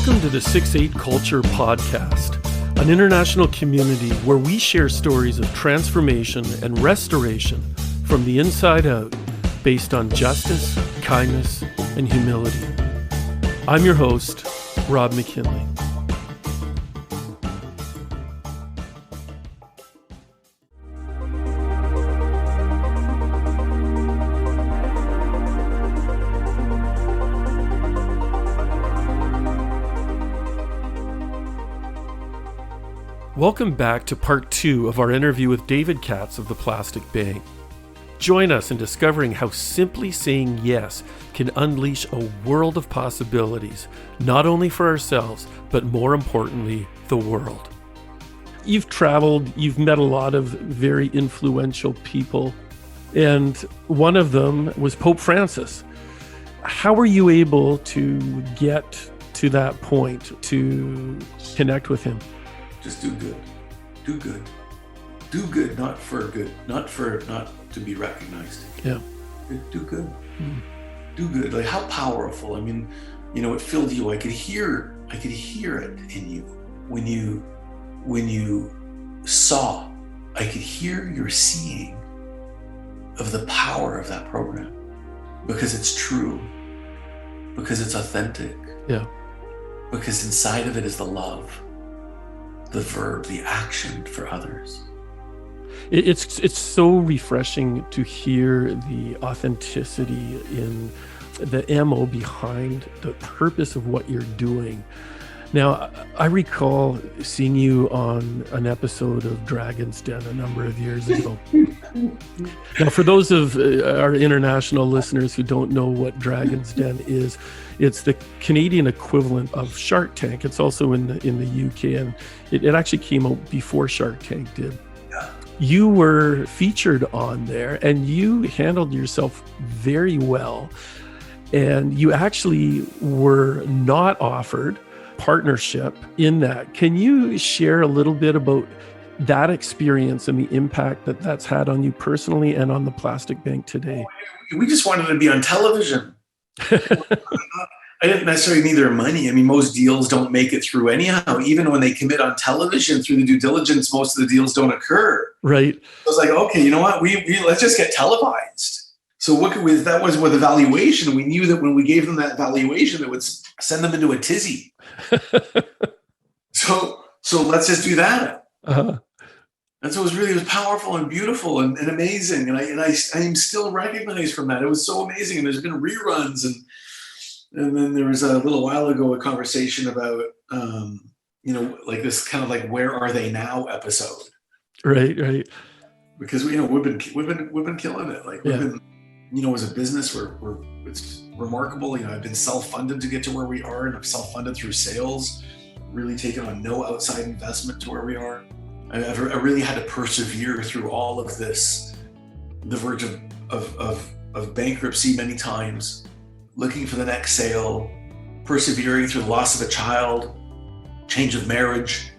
Welcome to the 6-8 Culture Podcast, an international community where we share stories of transformation and restoration from the inside out, based on justice, kindness, and humility. I'm your host, Rob McKinley. Welcome back to part 2 of our interview with David Katz of the Plastic Bank. Join us in discovering how simply saying yes can unleash a world of possibilities, not only for ourselves, but more importantly, the world. You've traveled, you've met a lot of very influential people, and one of them was Pope Francis. How were you able to get to that point, to connect with him? Just do good. Do good. Do good, not for good, not to be recognized. Yeah. Do good. Do good. Like, how powerful. I mean, it filled you. I could hear it in you when you saw. I could hear your seeing of the power of that program, because it's true, because it's authentic. Yeah. Because inside of it is the love, the verb, the action for others. It's so refreshing to hear the authenticity in the MO behind the purpose of what you're doing. Now, I recall seeing you on an episode of Dragon's Den a number of years ago. Now, for those of our international listeners who don't know what Dragon's Den is, it's the Canadian equivalent of Shark Tank. It's also in the UK, and it actually came out before Shark Tank did. Yeah. You were featured on there, and you handled yourself very well. And you actually were not offered partnership in that. Can you share a little bit about that experience and the impact that that's had on you personally and on the Plastic Bank today? We just wanted to be on television. I didn't necessarily need their money. I mean, most deals don't make it through anyhow. Even when they commit on television through the due diligence, most of the deals don't occur. Right. I was like, okay, you know what? We let's just get televised. So that was with evaluation. We knew that when we gave them that valuation, it would send them into a tizzy. So let's just do that. Uh-huh. And so it was powerful and beautiful and amazing. And I am still recognized from that. It was so amazing. And there's been reruns, and then there was a little while ago a conversation about like this kind of like where are they now episode. Right. Because we've been killing it. Like we've been, as a business, it's remarkable. I've been self-funded to get to where we are, and I've self-funded through sales, really taken on no outside investment to where we are. I really had to persevere through all of this, the verge of bankruptcy many times, looking for the next sale, persevering through the loss of a child, change of marriage.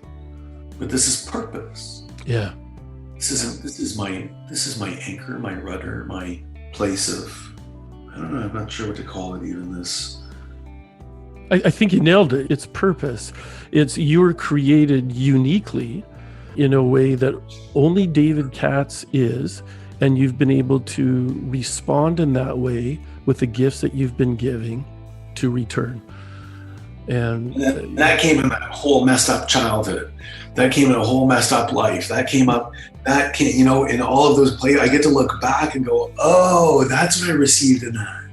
But this is purpose. Yeah. This is my anchor, my rudder, my place of, I don't know, I'm not sure what to call it even. This. I think you nailed it. It's purpose. It's you were created uniquely in a way that only David Katz is, and you've been able to respond in that way with the gifts that you've been giving to return. And that came in that whole messed up childhood. That came in a whole messed up life. That came in all of those places. I get to look back and go, oh, that's what I received in that.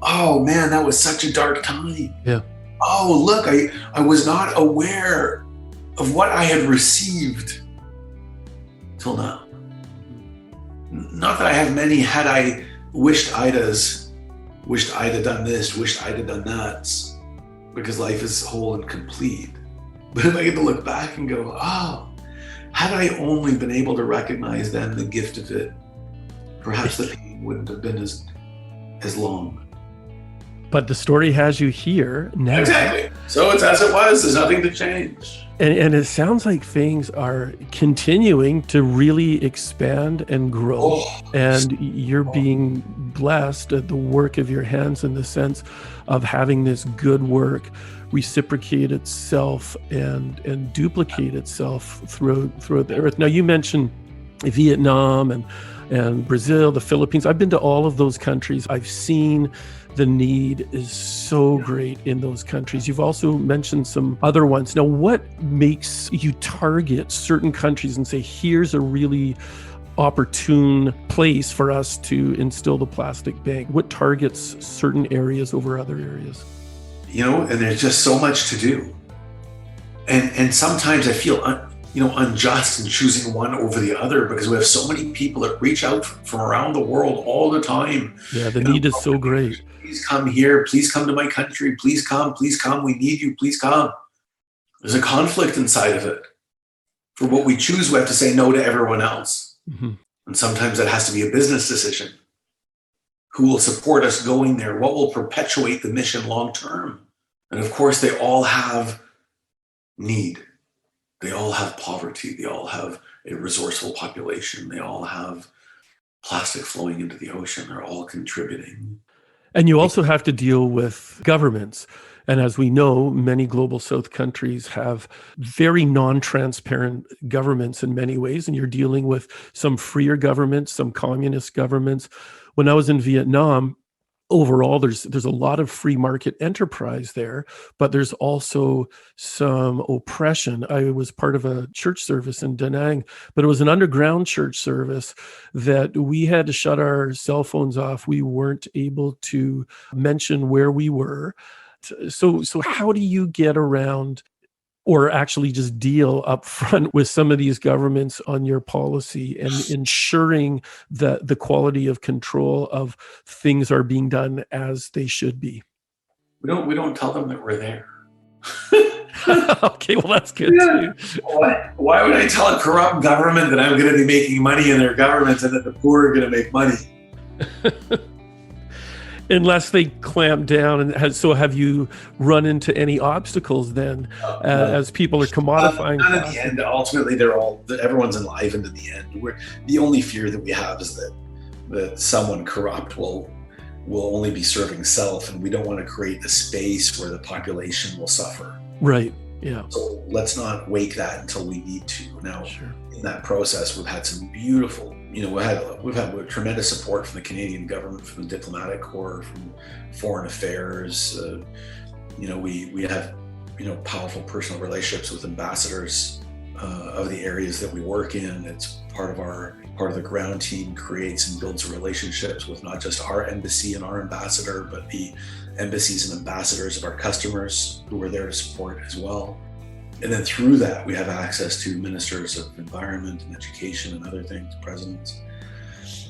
Oh man, that was such a dark time. Yeah. Oh, look, I was not aware of what I had received till now. Not that I have many, had I wished I'd have done this, wished I'd have done that, because life is whole and complete. But if I get to look back and go, oh, had I only been able to recognize then the gift of it, perhaps the pain wouldn't have been as long. But the story has you here now. Exactly. So it's as it was. There's nothing to change. And it sounds like things are continuing to really expand and grow. And you're being blessed at the work of your hands in the sense of having this good work reciprocate itself and duplicate itself throughout the earth. Now, you mentioned Vietnam and Brazil, the Philippines. I've been to all of those countries. I've seen the need is so great in those countries. You've also mentioned some other ones. Now, what makes you target certain countries and say, here's a really opportune place for us to instill the plastic bank? What targets certain areas over other areas? And there's just so much to do. And sometimes I feel unjust in choosing one over the other, because we have so many people that reach out from around the world all the time. Yeah, the need is so great. Please come here. Please come to my country. Please come. Please come. We need you. Please come. There's a conflict inside of it. For what we choose, we have to say no to everyone else. Mm-hmm. And sometimes that has to be a business decision. Who will support us going there? What will perpetuate the mission long term? And of course, they all have need. They all have poverty. They all have a resourceful population. They all have plastic flowing into the ocean. They're all contributing. And you also have to deal with governments. And as we know, many global South countries have very non-transparent governments in many ways. And you're dealing with some freer governments, some communist governments. When I was in Vietnam, overall, there's a lot of free market enterprise there, but there's also some oppression. I was part of a church service in Da Nang, but it was an underground church service that we had to shut our cell phones off. We weren't able to mention where we were. So how do you get around or actually just deal up front with some of these governments on your policy and ensuring that the quality of control of things are being done as they should be? We don't tell them that we're there. Okay, well, that's good too. Why would I tell a corrupt government that I'm going to be making money in their government and that the poor are going to make money? Unless they clamp down. And so have you run into any obstacles then as people are commodifying? None in the end. Ultimately, everyone's enlivened in the end. The only fear that we have is that someone corrupt will only be serving self, and we don't want to create a space where the population will suffer. Right. Yeah. So let's not wake that until we need to. Now, sure. In that process, we've had some beautiful, we've had tremendous support from the Canadian government, from the diplomatic corps, from foreign affairs. We have, powerful personal relationships with ambassadors of the areas that we work in. It's part of the ground team creates and builds relationships with not just our embassy and our ambassador, but the embassies and ambassadors of our customers who are there to support as well. And then through that, we have access to ministers of environment and education and other things, presidents.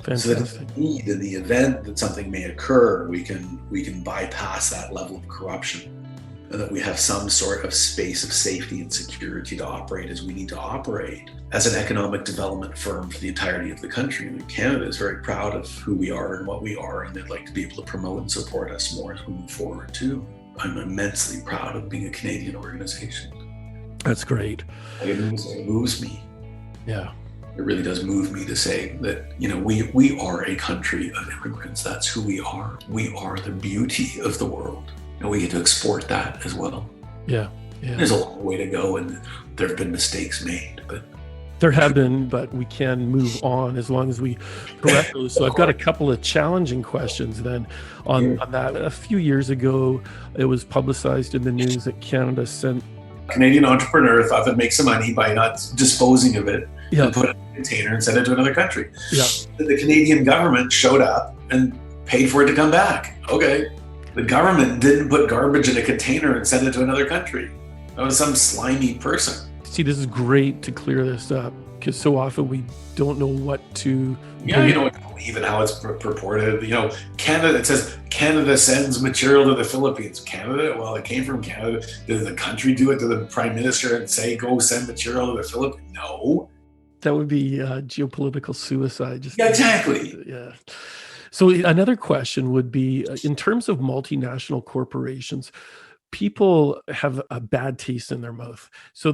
Fantastic. So that if the need in the event that something may occur, we can bypass that level of corruption, and that we have some sort of space of safety and security to operate as we need to operate as an economic development firm for the entirety of the country. And Canada is very proud of who we are and what we are, and they'd like to be able to promote and support us more as we move forward too. I'm immensely proud of being a Canadian organization. That's great. It moves me. Yeah. It really does move me to say that, we are a country of immigrants. That's who we are. We are the beauty of the world, and we get to export that as well. Yeah. Yeah. There's a long way to go, and there have been mistakes made, but there have been, but we can move on as long as we correct those. So I've got a couple of challenging questions then on that. A few years ago, it was publicized in the news that Canada sent Canadian entrepreneur thought they'd make some money by not disposing of it and put it in a container and send it to another country. Yeah. The Canadian government showed up and paid for it to come back. Okay. The government didn't put garbage in a container and send it to another country. That was some slimy person. See, this is great to clear this up, because so often we don't know what to believe. You don't believe in how it's purported. Canada, it says Canada sends material to the Philippines. Canada? Well, it came from Canada. Did the country do it? Did the prime minister and say, go send material to the Philippines? No. That would be geopolitical suicide. Exactly. Yeah. So another question would be, in terms of multinational corporations, people have a bad taste in their mouth. So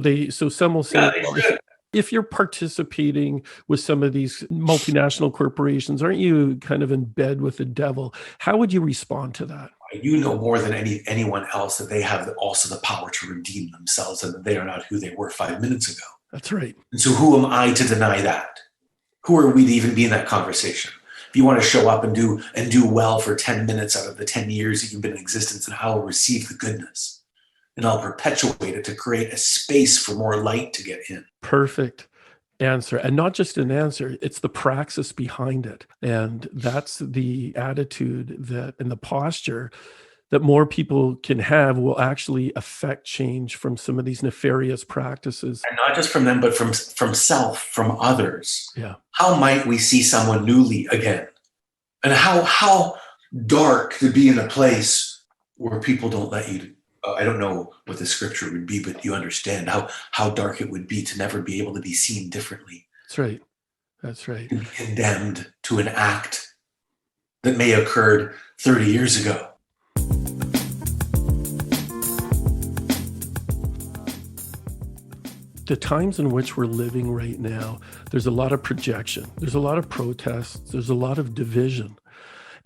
some will say, Yeah, they well, should. if you're participating with some of these multinational corporations, aren't you kind of in bed with the devil? How would you respond to that? You know more than anyone else that they have also the power to redeem themselves and that they are not who they were 5 minutes ago. That's right. And so who am I to deny that? Who are we to even be in that conversation? If you want to show up and do well for 10 minutes out of the 10 years that you've been in existence, and I'll receive the goodness and I'll perpetuate it to create a space for more light to get in. Perfect answer. And not just an answer, it's the praxis behind it. And that's the attitude that and the posture that more people can have will actually affect change from some of these nefarious practices. And not just from them, but from self, from others. Yeah. How might we see someone newly again? And how dark to be in a place where people don't let you. I don't know what the scripture would be, but you understand how dark it would be to never be able to be seen differently. That's right. That's right. To be condemned to an act that may have occurred 30 years ago. The times in which we're living right now, there's a lot of projection. There's a lot of protests. There's a lot of division.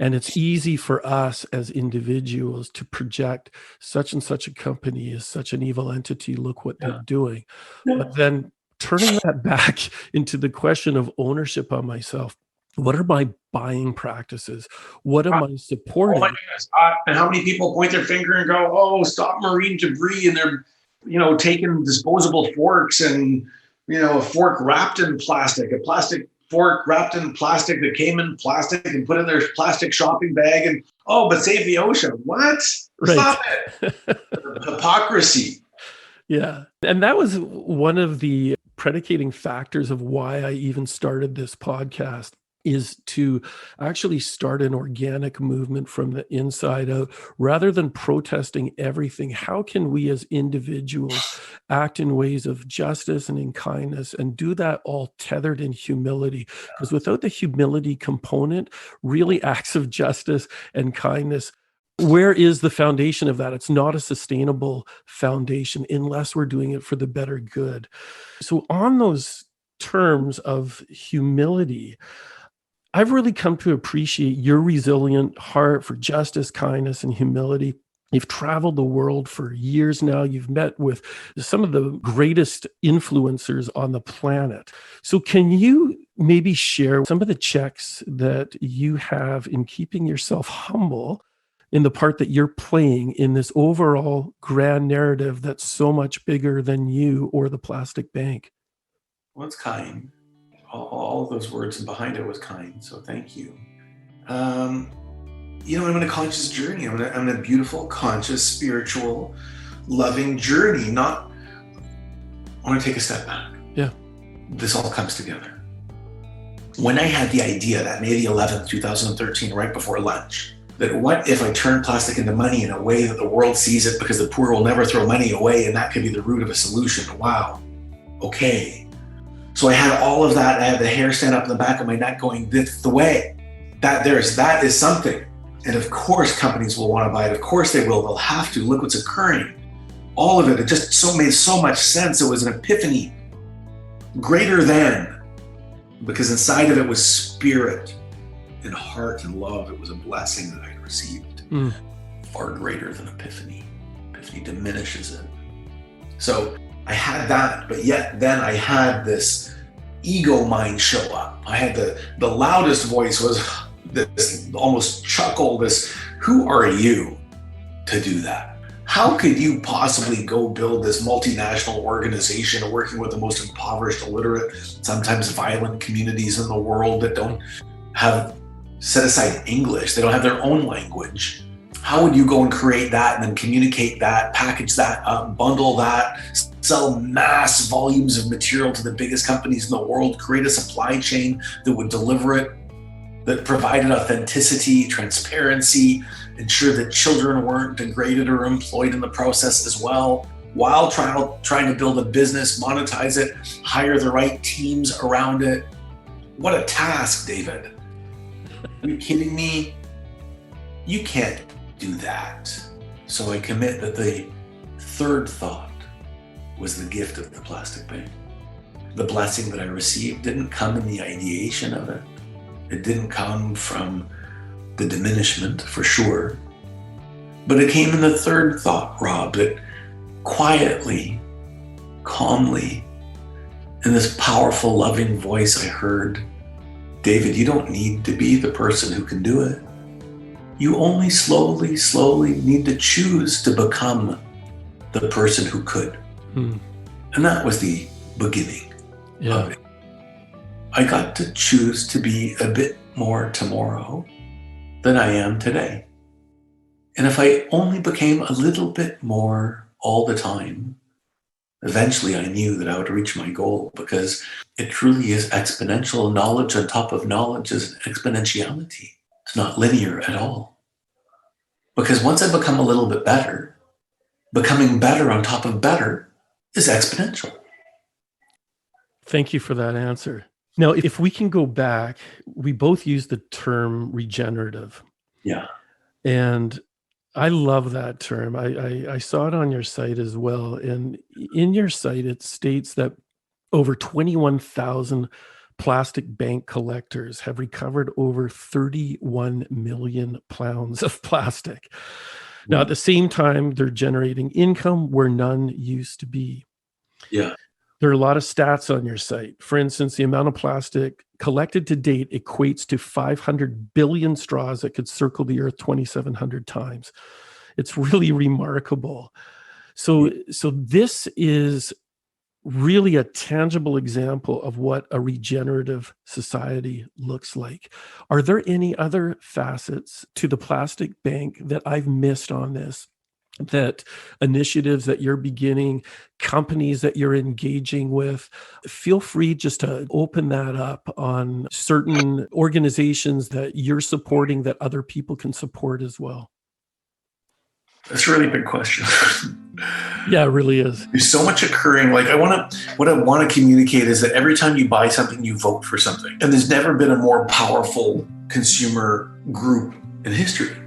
And it's easy for us as individuals to project such and such a company is such an evil entity. Look what they're doing. But then turning that back into the question of ownership on myself. What are my buying practices? What am I supporting? Oh my goodness. And how many people point their finger and go, oh, stop marine debris. And they're, taking disposable forks and, a fork wrapped in plastic, a plastic fork wrapped in plastic that came in plastic and put in their plastic shopping bag and, but save the ocean. What? Right. Stop it. Hypocrisy. Yeah. And that was one of the predicating factors of why I even started this podcast, is to actually start an organic movement from the inside out rather than protesting everything. How can we as individuals act in ways of justice and in kindness and do that all tethered in humility? Because without the humility component, really acts of justice and kindness, where is the foundation of that? It's not a sustainable foundation unless we're doing it for the better good. So on those terms of humility, I've really come to appreciate your resilient heart for justice, kindness, and humility. You've traveled the world for years now. You've met with some of the greatest influencers on the planet. So can you maybe share some of the checks that you have in keeping yourself humble in the part that you're playing in this overall grand narrative that's so much bigger than you or the plastic bank? Well, it's kind. All of those words and behind it was kind. So thank you. I'm on a conscious journey. I'm in a beautiful, conscious, spiritual, loving journey. I want to take a step back. Yeah. This all comes together. When I had the idea that May the 11th, 2013, right before lunch, that what if I turn plastic into money in a way that the world sees it, because the poor will never throw money away, and that could be the root of a solution. Wow. Okay. So I had all of that. I had the hair stand up in the back of my neck going, this is the way. That is something. And of course companies will want to buy it. Of course they will. They'll have to. Look what's occurring. All of it just made so much sense. It was an epiphany. Greater than. Because inside of it was spirit and heart and love. It was a blessing that I had received. Far greater than epiphany. Epiphany diminishes it. So I had that, but yet then I had this ego mind show up. I had the loudest voice was this almost chuckle, this, who are you to do that? How could you possibly go build this multinational organization working with the most impoverished, illiterate, sometimes violent communities in the world that don't have set aside English, they don't have their own language? How would you go and create that and then communicate that, package that up, bundle that, sell mass volumes of material to the biggest companies in the world, create a supply chain that would deliver it, that provided authenticity, transparency, ensure that children weren't degraded or employed in the process as well, while trying to build a business, monetize it, hire the right teams around it? What a task, David. Are you kidding me? You can't do that. So I commit that the third thought was the gift of the plastic bag. The blessing that I received didn't come in the ideation of it. It didn't come from the diminishment, for sure. But it came in the third thought, Rob, that quietly, calmly, in this powerful, loving voice I heard, David, you don't need to be the person who can do it. You only slowly, slowly need to choose to become the person who could. And that was the beginning of it. I got to choose to be a bit more tomorrow than I am today. And if I only became a little bit more all the time, eventually I knew that I would reach my goal, because it truly is exponential. Knowledge on top of knowledge is exponentiality. It's not linear at all. Because once I become a little bit better, becoming better on top of better is exponential. Thank you for that answer. Now, if we can go back, we both use the term regenerative. Yeah. And I love that term. I saw it on your site as well. And in your site, it states that over 21,000 plastic bank collectors have recovered over 31 million pounds of plastic. Now, at the same time, they're generating income where none used to be. Yeah. There are a lot of stats on your site. For instance, the amount of plastic collected to date equates to 500 billion straws that could circle the earth 2,700 times. It's really remarkable. So this is really a tangible example of what a regenerative society looks like. Are there any other facets to the plastic bank that I've missed on this? That initiatives that you're beginning, companies that you're engaging with, feel free just to open that up on certain organizations that you're supporting that other people can support as well. That's a really big question. Yeah, it really is. There's so much occurring. What I want to communicate is that every time you buy something, you vote for something. And there's never been a more powerful consumer group in history.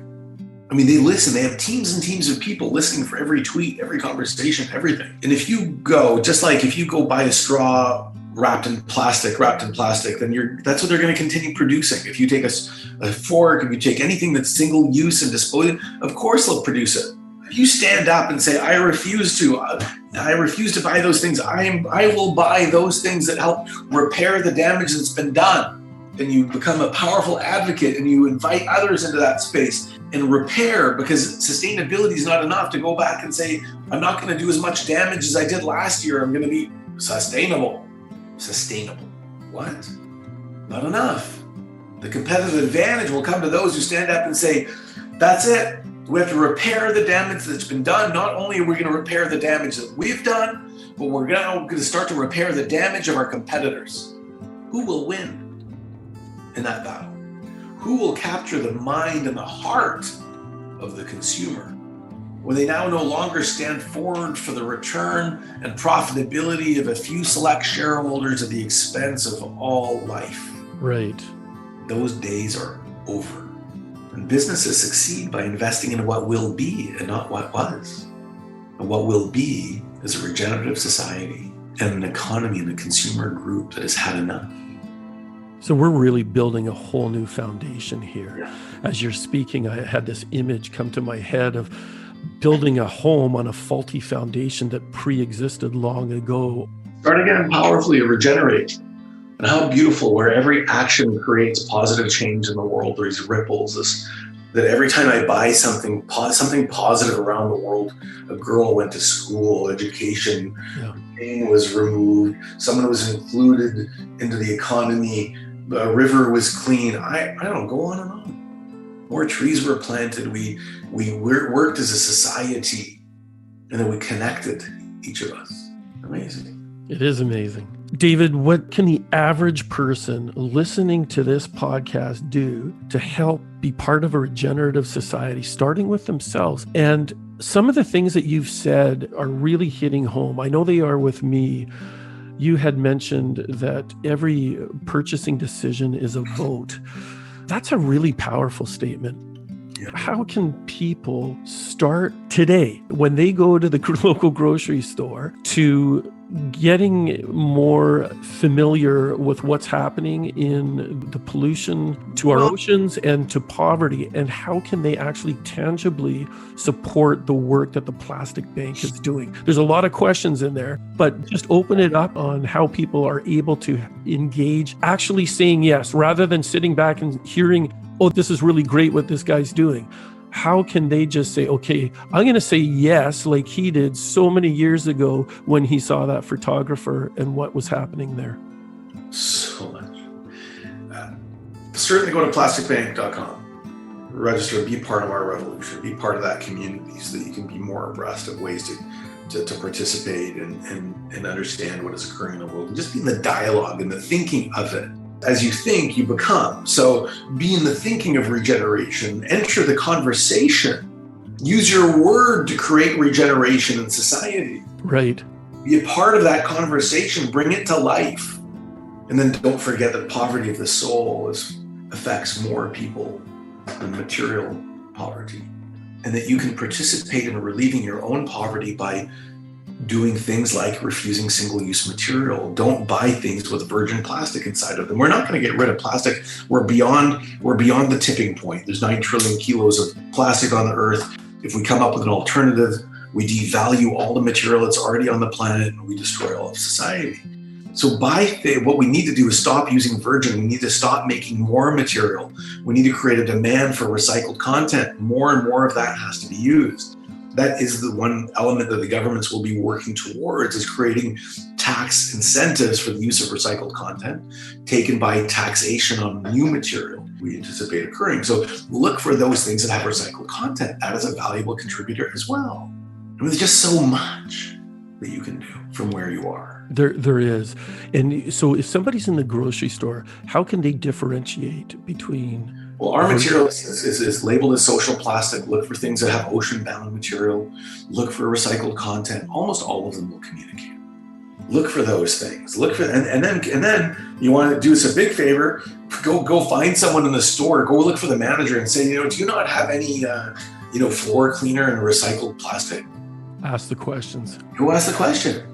I mean, they listen. They have teams and teams of people listening for every tweet, every conversation, everything. And if you go, just like if you go buy a straw wrapped in plastic, then that's what they're going to continue producing. If you take a fork, if you take anything that's single use and dispose, of course they'll produce it. If you stand up and say, I refuse to buy those things, I will buy those things that help repair the damage that's been done. Then you become a powerful advocate and you invite others into that space and repair, because sustainability is not enough to go back and say, I'm not going to do as much damage as I did last year. I'm going to be sustainable. Sustainable. What? Not enough. The competitive advantage will come to those who stand up and say, that's it. We have to repair the damage that's been done. Not only are we going to repair the damage that we've done, but we're going to start to repair the damage of our competitors. Who will win in that battle? Who will capture the mind and the heart of the consumer, when they now no longer stand forward for the return and profitability of a few select shareholders at the expense of all life? Right. Those days are over. And businesses succeed by investing in what will be and not what was. And what will be is a regenerative society and an economy and a consumer group that has had enough. So we're really building a whole new foundation here. Yeah. As you're speaking, I had this image come to my head of building a home on a faulty foundation that pre-existed long ago. Start again powerfully to regenerate. And how beautiful, where every action creates positive change in the world. There's ripples, that every time I buy something positive around the world, a girl went to school, education, pain was removed, someone was included into the economy, a river was clean. I don't go on and on. More trees were planted. We worked as a society, and then we connected, each of us. Amazing. It is amazing. David, what can the average person listening to this podcast do to help be part of a regenerative society, starting with themselves? And some of the things that you've said are really hitting home. I know they are with me. You had mentioned that every purchasing decision is a vote. That's a really powerful statement. Yeah. How can people start today when they go to the local grocery store to getting more familiar with what's happening in the pollution to our oceans and to poverty, and how can they actually tangibly support the work that the Plastic Bank is doing? There's a lot of questions in there, but just open it up on how people are able to engage, actually saying yes, rather than sitting back and hearing, oh, this is really great what this guy's doing. How can they just say, okay, I'm going to say yes, like he did so many years ago when he saw that photographer and what was happening there? So much. Certainly go to plasticbank.com, register, be part of our revolution, be part of that community so that you can be more abreast of ways to participate and understand what is occurring in the world, and just be in the dialogue and the thinking of it. As you think, you become. So be in the thinking of regeneration, enter the conversation, use your word to create regeneration in society. Right. Be a part of that conversation, bring it to life. And then don't forget that poverty of the soul affects more people than material poverty. And that you can participate in relieving your own poverty by doing things like refusing single-use material. Don't buy things with virgin plastic inside of them. We're not going to get rid of plastic. We're beyond the tipping point. There's 9 trillion kilos of plastic on the earth. If we come up with an alternative, we devalue all the material that's already on the planet and we destroy all of society. So what we need to do is stop using virgin. We need to stop making more material. We need to create a demand for recycled content. More and more of that has to be used. That is the one element that the governments will be working towards, is creating tax incentives for the use of recycled content taken by taxation on new material we anticipate occurring. So look for those things that have recycled content. That is a valuable contributor as well. I mean, there's just so much that you can do from where you are. There is. And so if somebody's in the grocery store, how can they differentiate between... Well, our material is labeled as social plastic. Look for things that have ocean-bound material. Look for recycled content. Almost all of them will communicate. Look for those things. Look for and then you want to do us a big favor. Go find someone in the store. Go look for the manager and say, do you not have any floor cleaner and recycled plastic? Ask the questions. Go ask the question.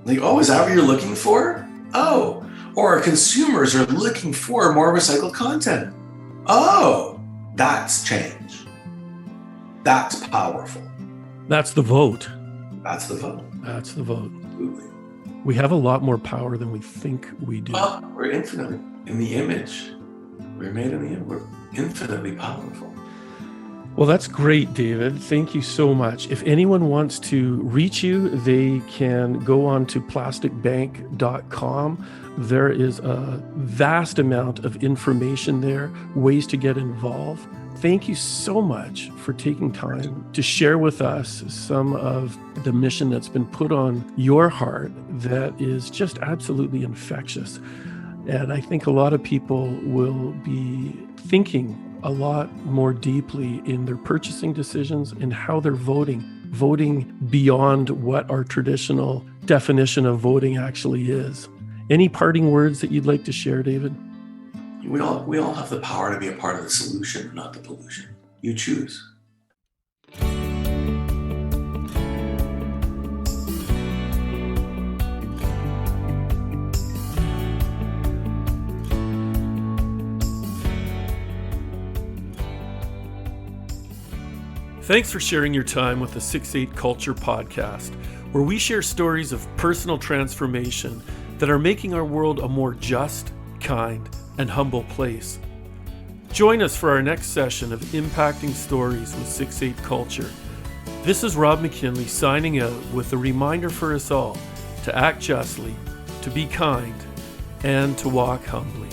Like, oh, is that what you're looking for? Oh, or our consumers are looking for more recycled content. Oh, that's change. That's powerful. That's the vote. That's the vote. That's the vote. Absolutely. We have a lot more power than we think we do. Well, we're infinitely in the image. We're made in the image. We're infinitely powerful. Well, that's great, David. Thank you so much. If anyone wants to reach you, they can go on to plasticbank.com. There is a vast amount of information there, ways to get involved. Thank you so much for taking time to share with us some of the mission that's been put on your heart that is just absolutely infectious. And I think a lot of people will be thinking a lot more deeply in their purchasing decisions and how they're voting beyond what our traditional definition of voting actually is. Any parting words that you'd like to share, David? We all have the power to be a part of the solution, not the pollution. You choose. Thanks for sharing your time with the 6-8 Culture podcast, where we share stories of personal transformation that are making our world a more just, kind, and humble place. Join us for our next session of Impacting Stories with 6-8 Culture. This is Rob McKinley signing out with a reminder for us all to act justly, to be kind, and to walk humbly.